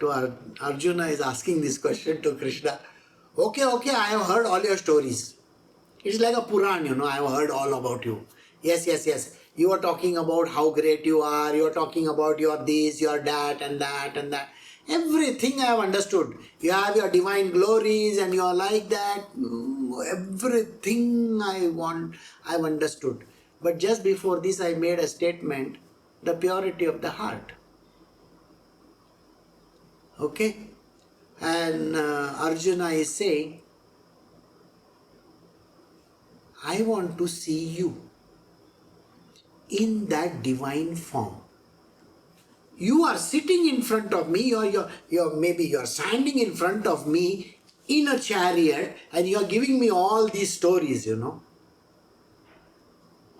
Arjuna is asking this question to Krishna. Okay, I have heard all your stories. It's like a Puran, I have heard all about you. Yes. You are talking about how great you are. You are talking about your this, your that and that and that. Everything I have understood. You have your divine glories and you are like that. Everything I've understood. But just before this I made a statement, the purity of the heart. Okay? And Arjuna is saying, I want to see you in that divine form. You are sitting in front of me, or maybe you are standing in front of me in a chariot, and you are giving me all these stories,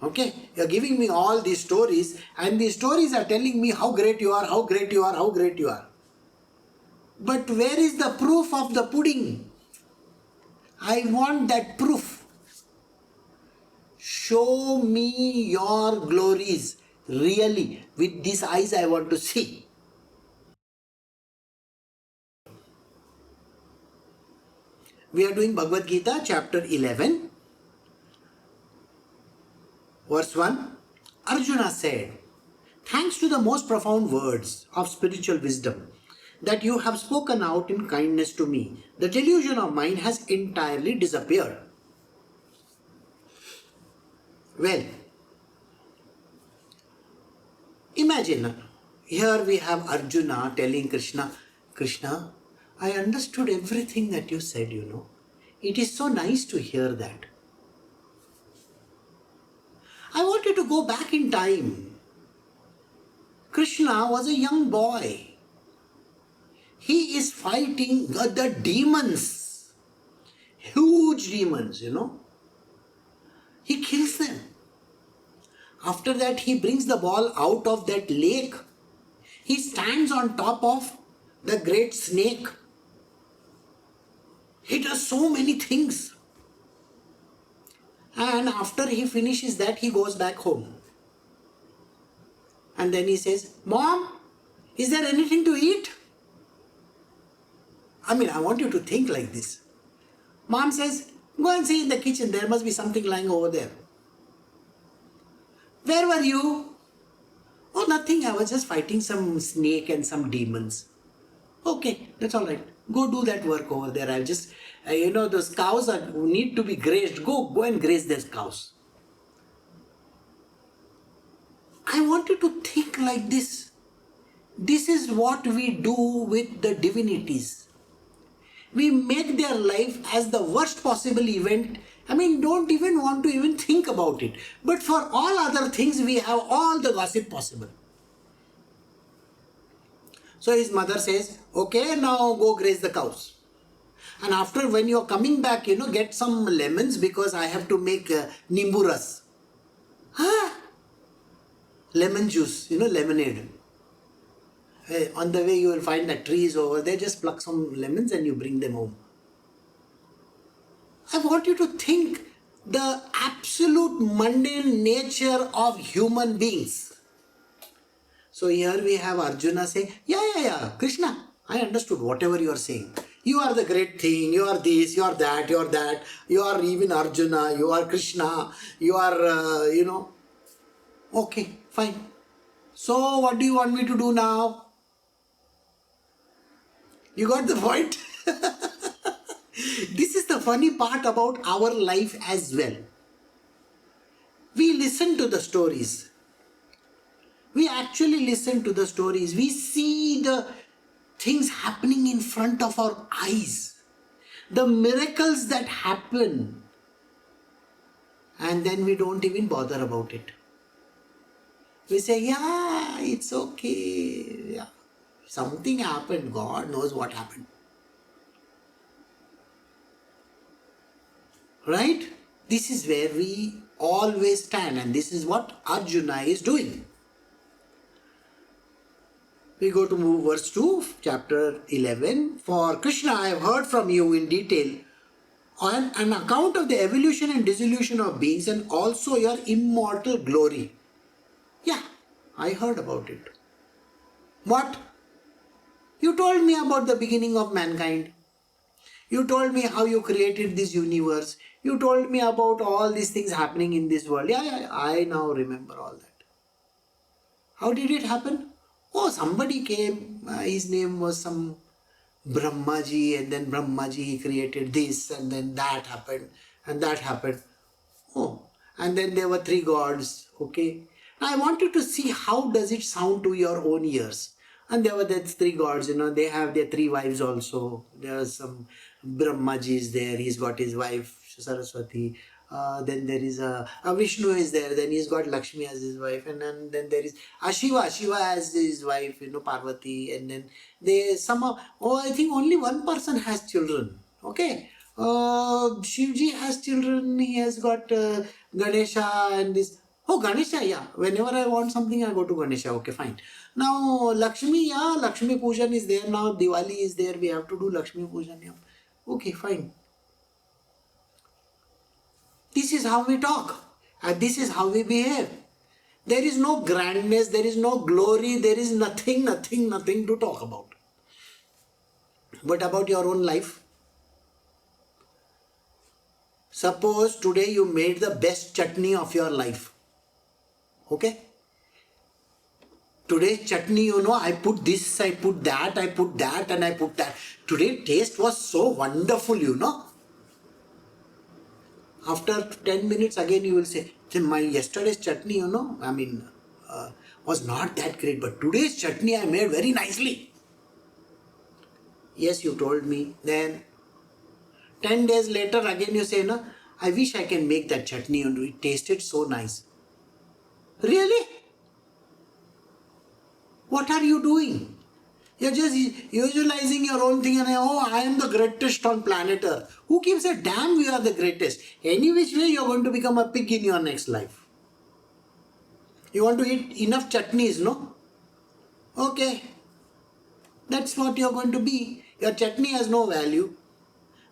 Okay? You are giving me all these stories, and these stories are telling me how great you are, how great you are, how great you are. But where is the proof of the pudding? I want that proof. Show me your glories. Really, with these eyes I want to see. We are doing Bhagavad Gita chapter 11, verse 1. Arjuna said, thanks to the most profound words of spiritual wisdom that you have spoken out in kindness to me, the delusion of mine has entirely disappeared. Well, imagine, here we have Arjuna telling Krishna, Krishna, I understood everything that you said, It is so nice to hear that. I want you to go back in time. Krishna was a young boy. He is fighting the demons. Huge demons, He kills them. After that, he brings the ball out of that lake. He stands on top of the great snake. He does so many things. And after he finishes that, he goes back home. And then he says, Mom, is there anything to eat? I want you to think like this. Mom says, go and see in the kitchen, there must be something lying over there. Where were you? Oh, nothing, I was just fighting some snake and some demons. Okay, that's all right. Go do that work over there. I'll just, those cows need to be grazed. Go and graze those cows. I want you to think like this. This is what we do with the divinities. We make their life as the worst possible event. Don't even want to even think about it. But for all other things, we have all the gossip possible. So his mother says, okay, now go graze the cows. And after, when you're coming back, get some lemons because I have to make nimbu ras. Lemon juice, lemonade. On the way you will find that trees over there, just pluck some lemons and you bring them home. I want you to think the absolute mundane nature of human beings. So here we have Arjuna saying, yeah, Krishna, I understood whatever you are saying. You are the great thing, you are this, you are that, you are even Arjuna, you are Krishna, you are, Okay, fine. So what do you want me to do now? You got the point? This is the funny part about our life as well. We listen to the stories. We actually listen to the stories. We see the things happening in front of our eyes. The miracles that happen. And then we don't even bother about it. We say, yeah, it's okay. Yeah. Something happened. God knows what happened. Right? This is where we always stand, and this is what Arjuna is doing. We go to verse 2, chapter 11. For Krishna, I have heard from you in detail on an account of the evolution and dissolution of beings and also your immortal glory. Yeah, I heard about it. What? You told me about the beginning of mankind. You told me how you created this universe. You told me about all these things happening in this world. Yeah, I now remember all that. How did it happen? Oh, somebody came. His name was some Brahmaji, and then Brahmaji created this, and then that happened, and that happened. Oh, and then there were three gods. Okay. Now I want you to see how does it sound to your own ears. And there were the three gods, they have their three wives also. There are some Brahmaji is there, he's got his wife Saraswati. Then there is a Vishnu is there, then he's got Lakshmi as his wife, and then there is Shiva as his wife, Parvati, and then they somehow, I think only one person has children. Okay. Shivji has children, he has got Ganesha and this. Oh, Ganesha, yeah. Whenever I want something, I go to Ganesha. Okay, fine. Now, Lakshmi, yeah, Lakshmi Pujan is there now. Diwali is there. We have to do Lakshmi Pujan. Yeah. Okay, fine. This is how we talk. And this is how we behave. There is no grandness. There is no glory. There is nothing to talk about. But about your own life? Suppose today you made the best chutney of your life. Okay? Today's chutney, I put this, I put that, I put that, and I put that. Today's taste was so wonderful, After 10 minutes again you will say, my yesterday's chutney, was not that great. But today's chutney I made very nicely. Yes, you told me. Then 10 days later again you say, I wish I can make that chutney and it tasted so nice. Really? What are you doing? You're just visualizing your own thing and I am the greatest on planet Earth. Who gives a damn we are the greatest? Any which way you're going to become a pig in your next life. You want to eat enough chutneys, no? Okay. That's what you're going to be. Your chutney has no value.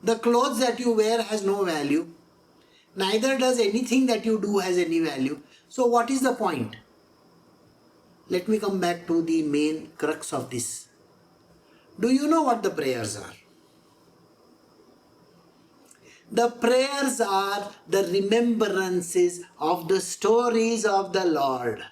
The clothes that you wear has no value. Neither does anything that you do has any value. So what is the point? Let me come back to the main crux of this. Do you know what the prayers are? The prayers are the remembrances of the stories of the Lord.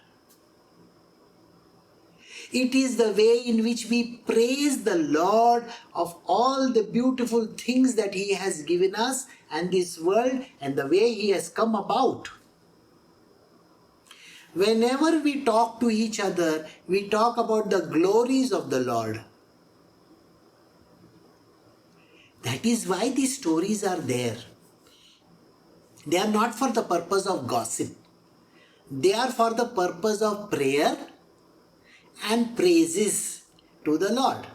It is the way in which we praise the Lord of all the beautiful things that He has given us and this world and the way He has come about. Whenever we talk to each other, we talk about the glories of the Lord. That is why these stories are there. They are not for the purpose of gossip. They are for the purpose of prayer and praises to the Lord.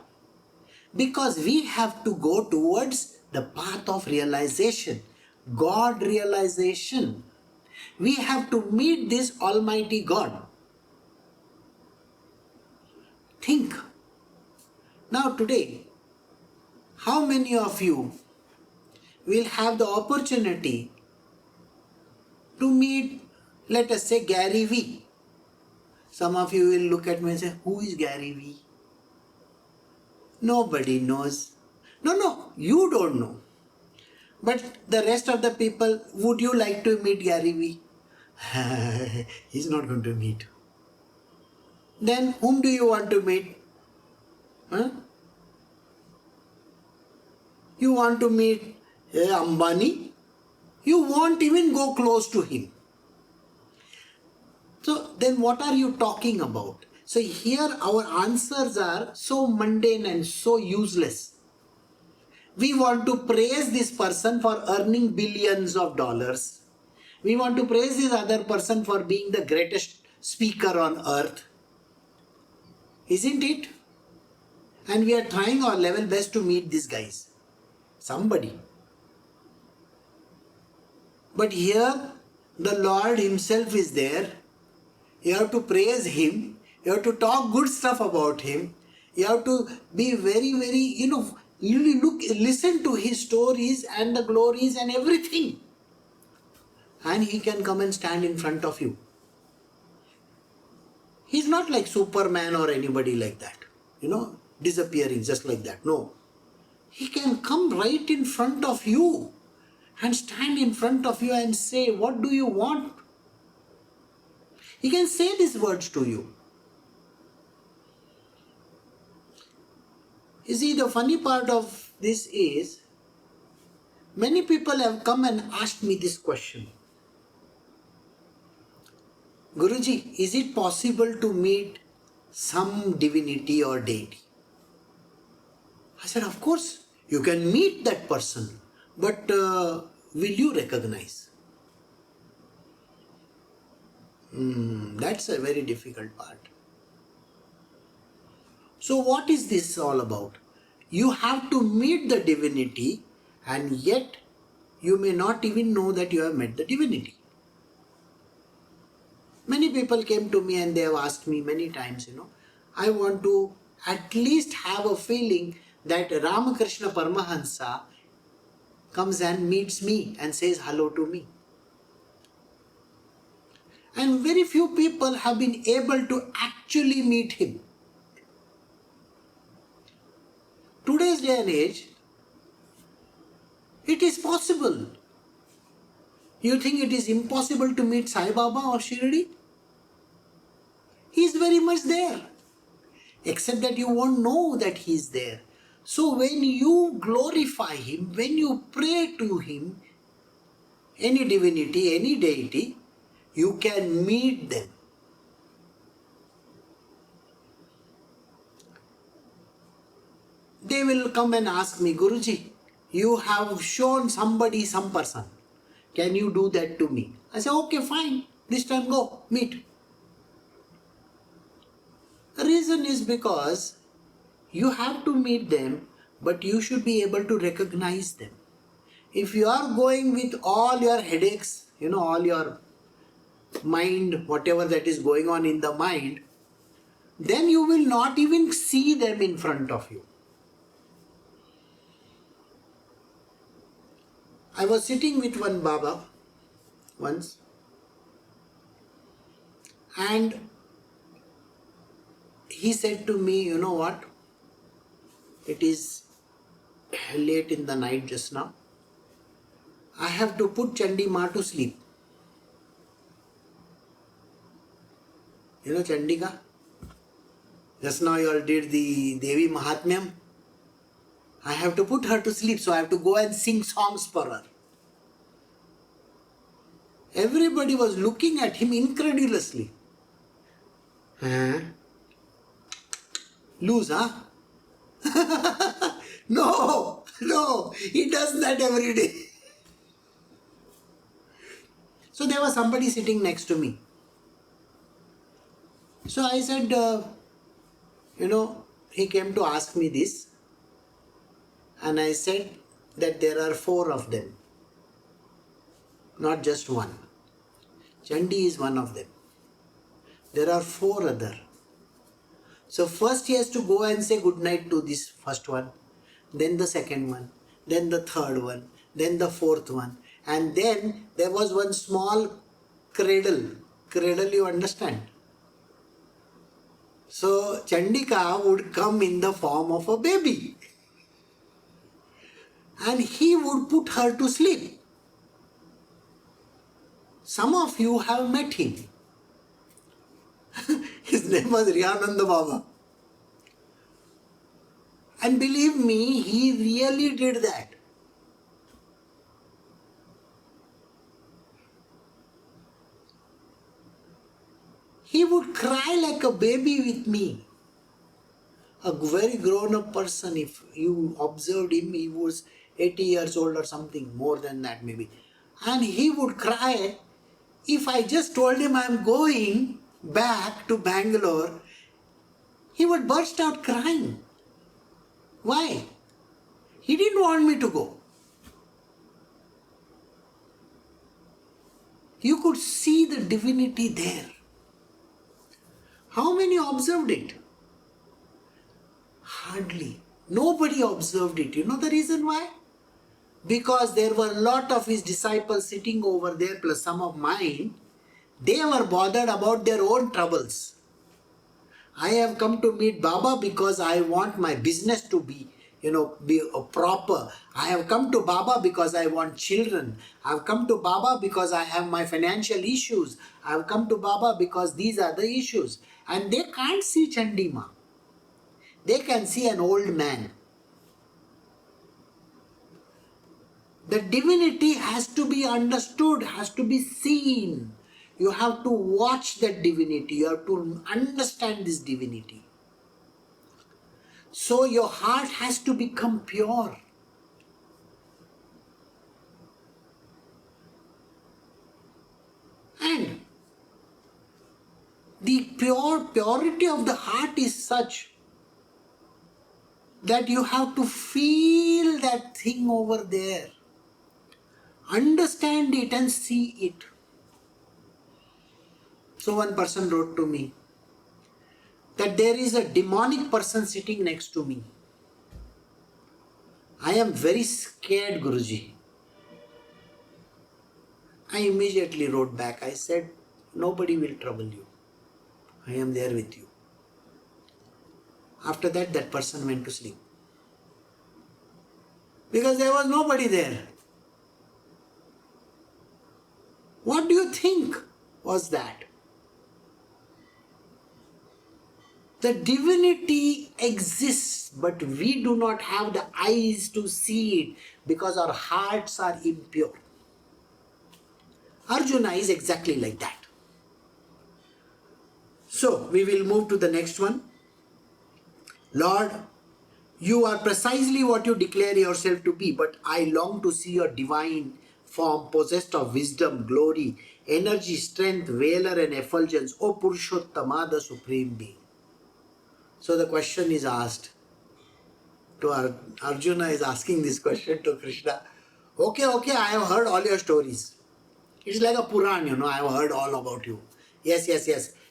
Because we have to go towards the path of realization, God realization. We have to meet this Almighty God. Think. Now today, how many of you will have the opportunity to meet, let us say, Gary V? Some of you will look at me and say, who is Gary V? Nobody knows. No, you don't know. But the rest of the people, would you like to meet Gary V? He's not going to meet. Then whom do you want to meet? You want to meet Ambani? You won't even go close to him. So then what are you talking about? So here our answers are so mundane and so useless. We want to praise this person for earning billions of dollars. We want to praise this other person for being the greatest speaker on earth. Isn't it? And we are trying our level best to meet these guys. Somebody. But here the Lord Himself is there. You have to praise Him. You have to talk good stuff about Him. You have to be very, very, listen to His stories and the glories and everything. And He can come and stand in front of you. He's not like Superman or anybody like that. disappearing just like that. No. He can come right in front of you and stand in front of you and say, what do you want? He can say these words to you. You see, the funny part of this is, many people have come and asked me this question. Guruji, is it possible to meet some divinity or deity? I said, of course, you can meet that person, but will you recognize? That's a very difficult part. So what is this all about? You have to meet the divinity, and yet you may not even know that you have met the divinity. Many people came to me and they have asked me many times, I want to at least have a feeling that Ramakrishna Paramahansa comes and meets me and says hello to me. And very few people have been able to actually meet him. Today's day and age, it is possible. You think it is impossible to meet Sai Baba or Shirdi? He is very much there. Except that you won't know that he is there. So when you glorify him, when you pray to him, any divinity, any deity, you can meet them. They will come and ask me, Guruji, you have shown somebody some person. Can you do that to me? I say, okay, fine. This time go, meet. The reason is because you have to meet them, but you should be able to recognize them. If you are going with all your headaches, all your mind, whatever that is going on in the mind, then you will not even see them in front of you. I was sitting with one Baba once, and he said to me, you know what, it is late in the night just now. I have to put Chandi Ma to sleep. You know Chandika? Just now you all did the Devi Mahatmyam. I have to put her to sleep, so I have to go and sing songs for her. Everybody was looking at him incredulously. Lose, huh? No, he does that every day. So there was somebody sitting next to me. So I said, he came to ask me this. And I said that there are 4 of them, not just one. Chandi is one of them. There are 4 other. So first he has to go and say good night to this first one, then the second one, then the third one, then the 4th one. And then there was one small cradle. Cradle, you understand? So Chandika would come in the form of a baby. And he would put her to sleep. Some of you have met him. His name was Riyananda Baba. And believe me, he really did that. He would cry like a baby with me. A very grown-up person, if you observed him, he was 80 years old or something, more than that maybe. And he would cry. If I just told him I am going back to Bangalore, he would burst out crying. Why? He didn't want me to go. You could see the divinity there. How many observed it? Hardly. Nobody observed it. You know the reason why? Because there were a lot of his disciples sitting over there, plus some of mine. They were bothered about their own troubles. I have come to meet Baba because I want my business to be, proper. I have come to Baba because I want children. I have come to Baba because I have my financial issues. I have come to Baba because these are the issues. And they can't see Chandima. They can see an old man. The divinity has to be understood, has to be seen. You have to watch that divinity. You have to understand this divinity. So your heart has to become pure. And the purity of the heart is such that you have to feel that thing over there. Understand it and see it. So one person wrote to me that there is a demonic person sitting next to me. I am very scared, Guruji. I immediately wrote back. I said, nobody will trouble you. I am there with you. After that, that person went to sleep. Because there was nobody there. What do you think was that? The divinity exists, but we do not have the eyes to see it because our hearts are impure. Arjuna is exactly like that. So, we will move to the next one. Lord, you are precisely what you declare yourself to be, but I long to see your divine form possessed of wisdom, glory, energy, strength, valor and effulgence, O Purushottama, the Supreme Being. So the question is asked to Arjuna is asking this question to Krishna. Okay, I have heard all your stories. It's like a Puran, I have heard all about you. Yes.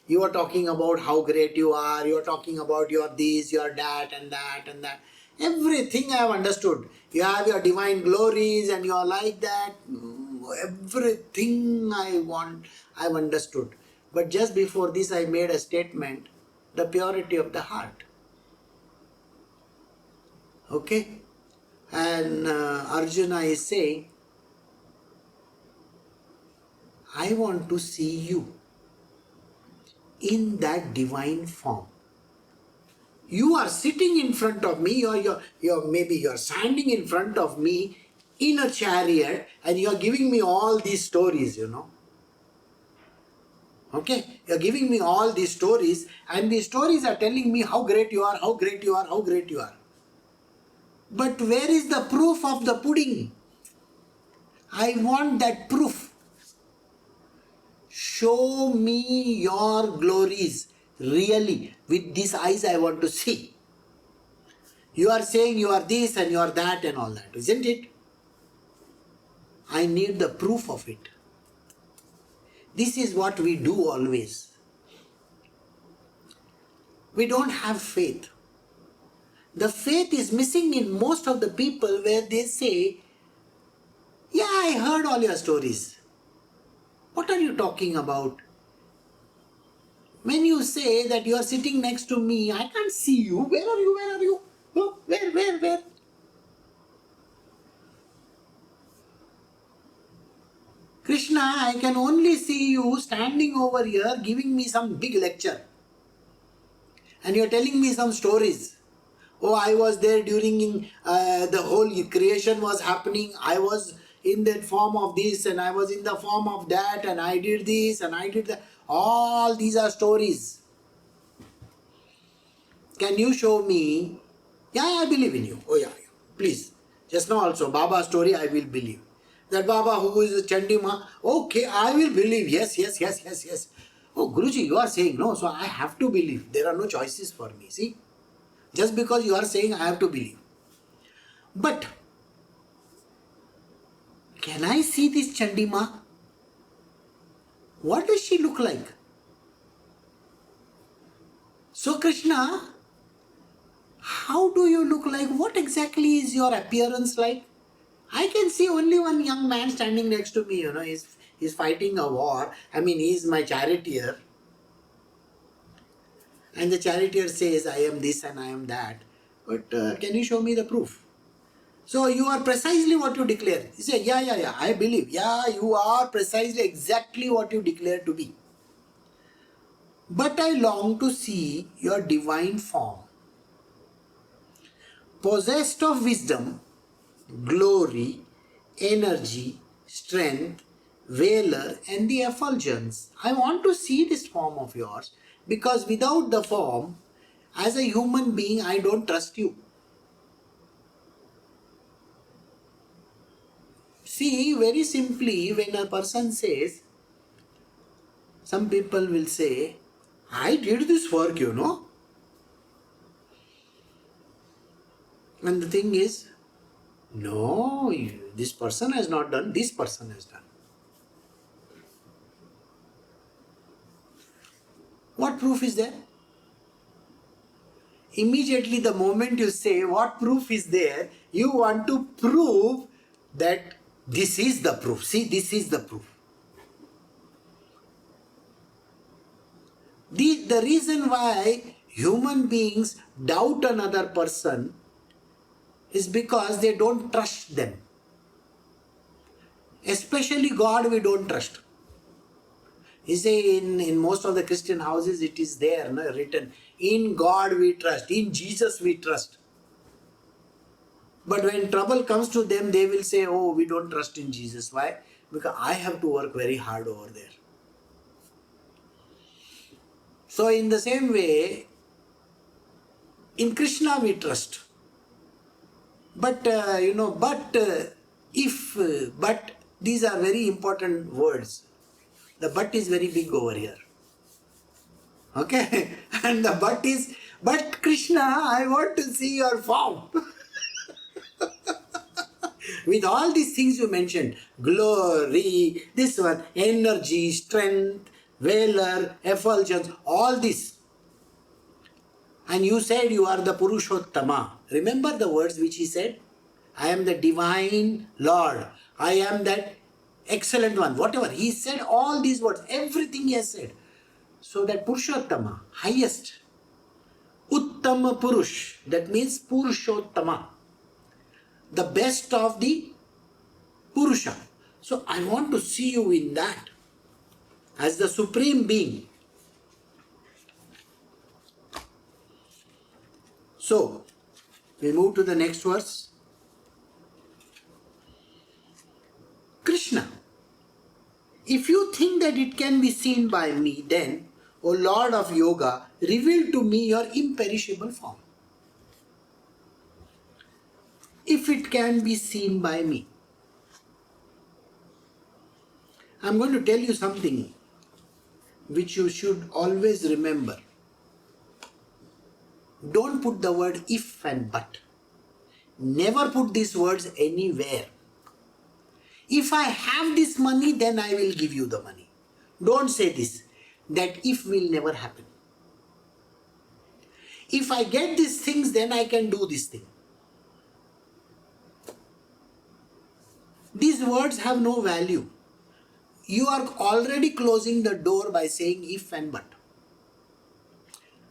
You are talking about how great you are. You are talking about your this, your that and that and that. Everything I have understood. You have your divine glories and you are like that. Everything I want, I have understood. But just before this I made a statement, the purity of the heart. Okay? And Arjuna is saying, I want to see you in that divine form. You are sitting in front of me, or maybe you are standing in front of me in a chariot and you are giving me all these stories, Okay? You are giving me all these stories and these stories are telling me how great you are, how great you are, how great you are. But where is the proof of the pudding? I want that proof. Show me your glories really. With these eyes I want to see. You are saying you are this and you are that and all that, isn't it? I need the proof of it. This is what we do always. We don't have faith. The faith is missing in most of the people where they say, yeah, I heard all your stories. What are you talking about? When you say that you are sitting next to me, I can't see you. Where are you? Where are you? Oh, where? Krishna, I can only see you standing over here giving me some big lecture. And you are telling me some stories. Oh, I was there during the whole creation was happening. I was in that form of this and I was in the form of that and I did this and I did that. All these are stories. Can you show me? Yeah, I believe in you. Oh yeah. Please. Just now also, Baba's story, I will believe. That Baba who is Chandima, okay, I will believe. Yes. Oh, Guruji, you are saying no, so I have to believe. There are no choices for me, see? Just because you are saying I have to believe. But, can I see this Chandima? What does she look like? So Krishna, how do you look like? What exactly is your appearance like? I can see only one young man standing next to me, he's fighting a war. I mean, he's my charioteer. And the charioteer says, I am this and I am that. But can you show me the proof? So you are precisely what you declare. You say, yeah, I believe. Yeah, you are precisely exactly what you declare to be. But I long to see your divine form, possessed of wisdom, glory, energy, strength, valor, and the effulgence. I want to see this form of yours because without the form, as a human being, I don't trust you. See, very simply, when a person says, some people will say, I did this work, And the thing is, no, this person has not done, this person has done. What proof is there? Immediately the moment you say what proof is there, you want to prove that this is the proof. See, this is the proof. The reason why human beings doubt another person is because they don't trust them. Especially God we don't trust. You say in most of the Christian houses it is there, written, in God we trust, in Jesus we trust. But when trouble comes to them, they will say, oh, we don't trust in Jesus. Why? Because I have to work very hard over there. So in the same way, in Krishna we trust. But, but these are very important words. The but is very big over here. Okay? And the but is, but Krishna, I want to see your form. With all these things you mentioned, glory, this one, energy, strength, valor, effulgence, all this. And you said you are the Purushottama. Remember the words which he said? I am the divine Lord. I am that excellent one. Whatever. He said all these words. Everything he has said. So that Purushottama, highest. Uttama Purush. That means Purushottama. The best of the Purusha. So I want to see you in that. As the Supreme Being. So, we move to the next verse. Krishna, if you think that it can be seen by me, then, O Lord of Yoga, reveal to me your imperishable form. If it can be seen by me. I'm going to tell you something which you should always remember. Don't put the word if and but. Never put these words anywhere. If I have this money, then I will give you the money. Don't say this. That if will never happen. If I get these things, then I can do this thing. These words have no value. You are already closing the door by saying if and but.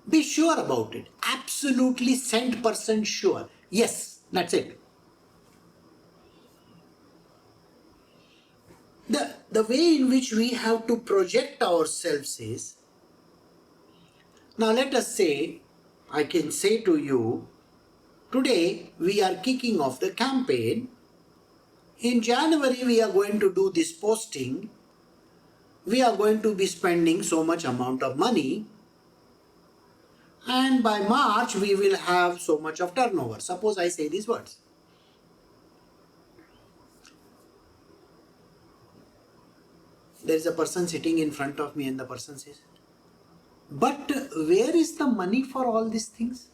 Be sure about it. Absolutely 100% sure. Yes, that's it. The way in which we have to project ourselves is, now let us say, I can say to you, today we are kicking off the campaign. In January we are going to do this posting. We are going to be spending so much amount of money. And by March we will have so much of turnover. Suppose I say these words. There is a person sitting in front of me and the person says, but where is the money for all these things?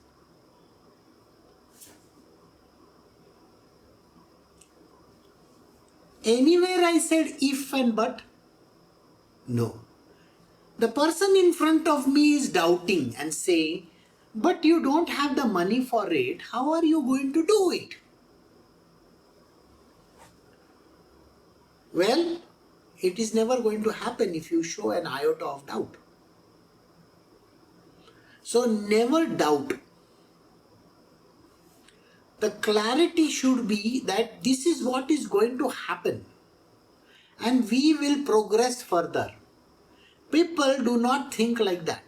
Anywhere I said if and but? No. The person in front of me is doubting and saying, but you don't have the money for it. How are you going to do it? Well, it is never going to happen if you show an iota of doubt. So never doubt. The clarity should be that this is what is going to happen and we will progress further. People do not think like that.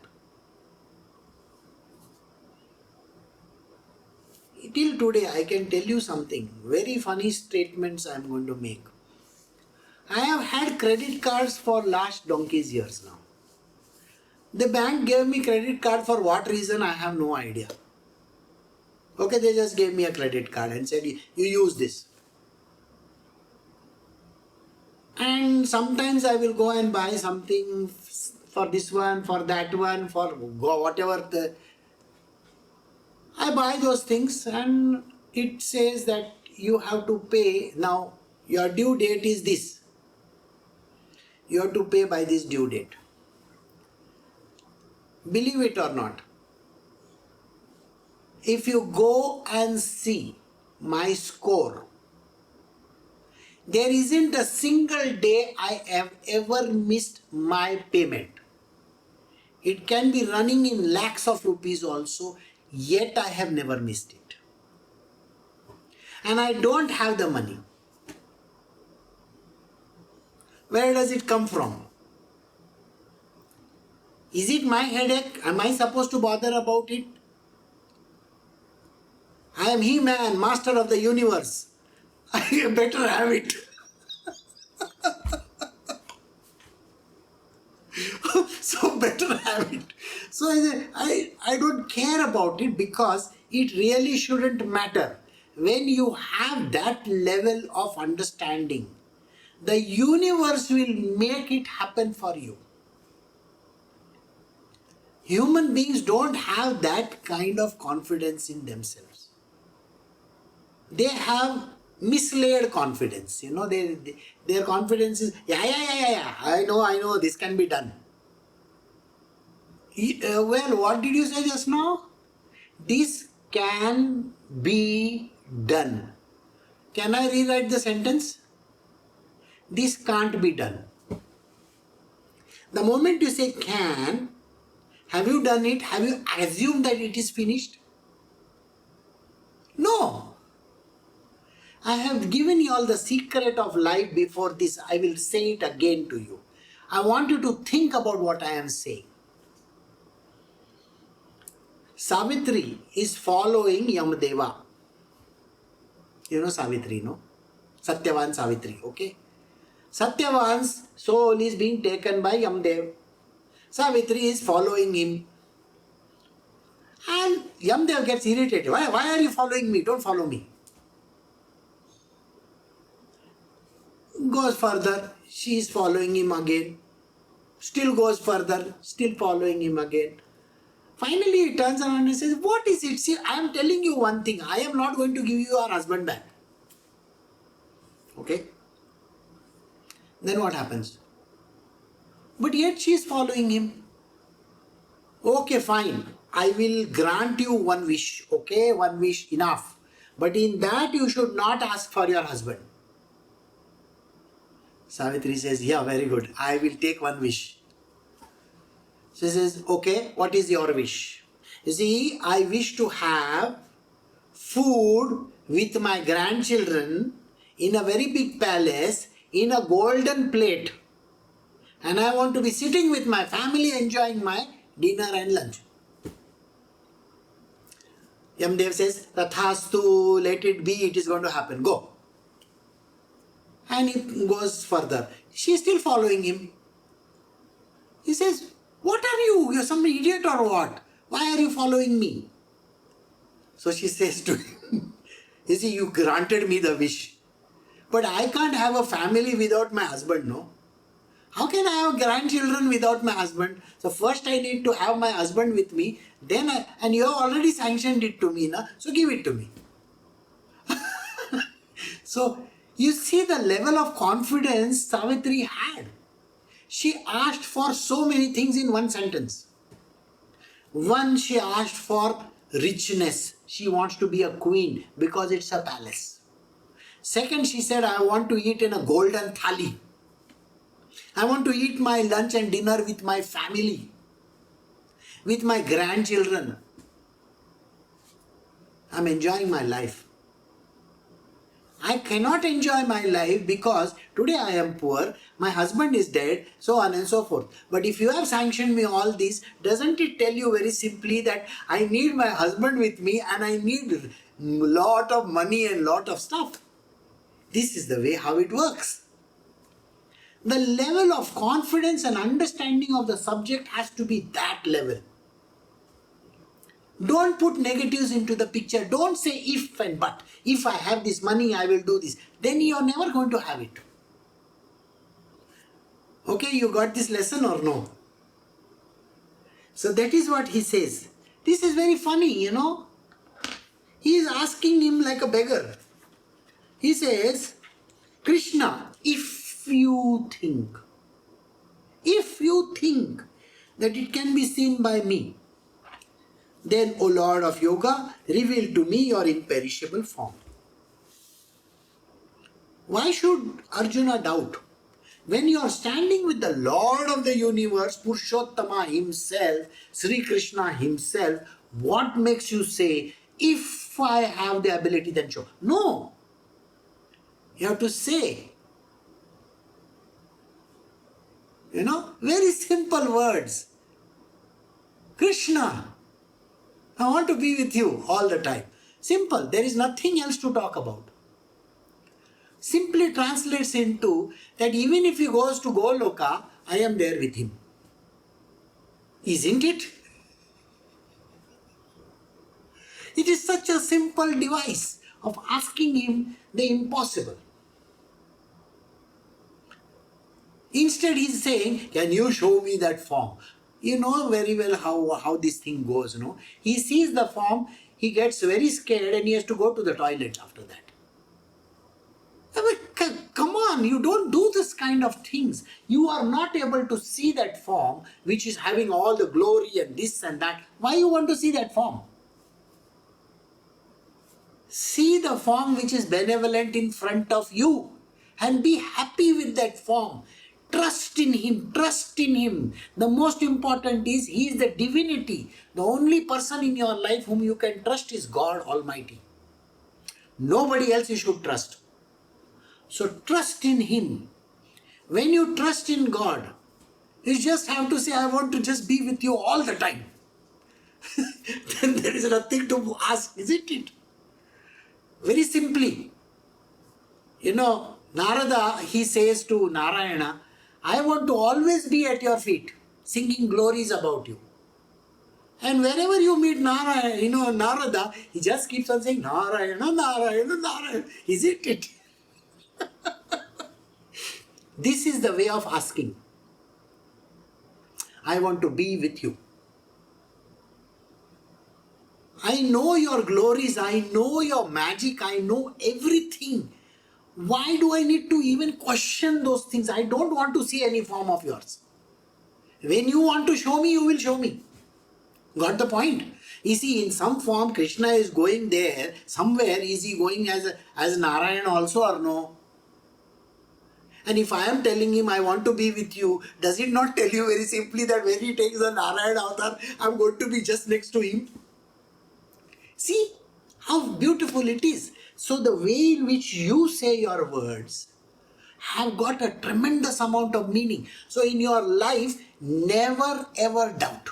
Till today, I can tell you something. Very funny statements I am going to make. I have had credit cards for last donkey's years now. The bank gave me credit card for what reason, I have no idea. Okay, they just gave me a credit card and said, you use this. And sometimes I will go and buy something for this one, for that one, for whatever. I buy those things and it says that you have to pay. Now, your due date is this. You have to pay by this due date. Believe it or not, if you go and see my score, there isn't a single day I have ever missed my payment. It can be running in lakhs of rupees also, yet I have never missed it. And I don't have the money. Where does it come from? Is it my headache? Am I supposed to bother about it? I am He-Man, master of the universe. I better have it. So better have it. So I don't care about it because it really shouldn't matter. When you have that level of understanding, the universe will make it happen for you. Human beings don't have that kind of confidence in themselves. They have misled confidence. Their confidence is, yeah, I know, this can be done. Well, what did you say just now? This can be done. Can I rewrite the sentence? This can't be done. The moment you say can, have you done it? Have you assumed that it is finished? No. I have given you all the secret of life before this. I will say it again to you. I want you to think about what I am saying. Savitri is following Yamadeva. You know Savitri, no? Satyavan Savitri, okay? Satyavan's soul is being taken by Yamdev. Savitri is following him. And Yamdev gets irritated. Why are you following me? Don't follow me. Goes further. She is following him again. Still goes further. Still following him again. Finally, he turns around and says, what is it? See, I am telling you one thing. I am not going to give you your husband back. Okay? Then what happens? But yet she is following him. Okay, fine. I will grant you one wish. Okay, one wish, enough. But in that you should not ask for your husband. Savitri says, yeah, very good. I will take one wish. She says, okay, what is your wish? You see, I wish to have food with my grandchildren in a very big palace in a golden plate. And I want to be sitting with my family enjoying my dinner and lunch. Yamdev says, Tathastu, let it be, it is going to happen, go. And he goes further. She is still following him. He says, what are you? You're some idiot or what? Why are you following me? So she says to him, you see, you granted me the wish. But I can't have a family without my husband, no? How can I have grandchildren without my husband? So first I need to have my husband with me, and you have already sanctioned it to me, na? So give it to me. So you see the level of confidence Savitri had. She asked for so many things in one sentence. One, she asked for richness. She wants to be a queen because it's a palace. Second, she said, I want to eat in a golden thali. I want to eat my lunch and dinner with my family. with my grandchildren. I'm enjoying my life. I cannot enjoy my life because today I am poor, my husband is dead, so on and so forth. But if you have sanctioned me all this, doesn't it tell you very simply that I need my husband with me and I need lot of money and lot of stuff? This is the way how it works. The level of confidence and understanding of the subject has to be that level. Don't put negatives into the picture. Don't say if and but. If I have this money, I will do this. Then you are never going to have it. Okay, you got this lesson or no? So that is what he says. This is very funny, He is asking him like a beggar. He says, Krishna, if you think that it can be seen by me, then, O Lord of Yoga, reveal to me your imperishable form. Why should Arjuna doubt? When you are standing with the Lord of the universe, Purushottama himself, Sri Krishna himself, what makes you say, if I have the ability then show? No. You have to say. Very simple words. Krishna, I want to be with you all the time. Simple. There is nothing else to talk about. Simply translates into that even if he goes to Goloka, I am there with him. Isn't it? It is such a simple device of asking him the impossible. Instead he is saying, can you show me that form? You know very well how this thing goes, He sees the form, he gets very scared and he has to go to the toilet after that. I mean, come on, you don't do this kind of things. You are not able to see that form which is having all the glory and this and that. Why you want to see that form? See the form which is benevolent in front of you and be happy with that form. Trust in him, trust in him. The most important is he is the divinity. The only person in your life whom you can trust is God Almighty. Nobody else you should trust. So trust in him. When you trust in God, you just have to say, I want to just be with you all the time. Then there is nothing to ask, isn't it? Very simply. Narada, he says to Narayana, I want to always be at your feet, singing glories about you. And wherever you meet Narada, he just keeps on saying, Narayana, Narayana, Narayana. Isn't it? This is the way of asking. I want to be with you. I know your glories, I know your magic, I know everything. Why do I need to even question those things? I don't want to see any form of yours. When you want to show me, you will show me. Got the point? You see, in some form, Krishna is going there. Somewhere, is he going as Narayan also or no? And if I am telling him I want to be with you, does it not tell you very simply that when he takes the Narayan avatar, I am going to be just next to him? See how beautiful it is. So the way in which you say your words have got a tremendous amount of meaning. So in your life, never ever doubt.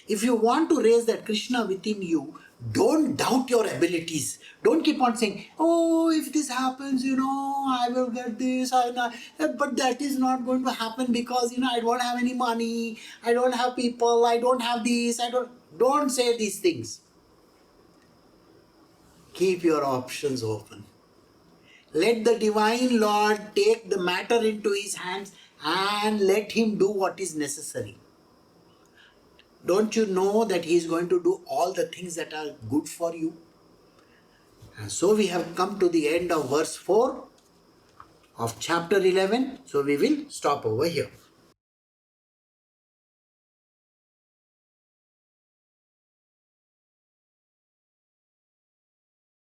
If you want to raise that Krishna within you, don't doubt your abilities. Don't keep on saying, oh, if this happens, I will get this. But that is not going to happen because, I don't have any money. I don't have people. I don't have this. Don't say these things. Keep your options open. Let the Divine Lord take the matter into his hands and let him do what is necessary. Don't you know that he is going to do all the things that are good for you? And so we have come to the end of verse 4 of chapter 11. So we will stop over here.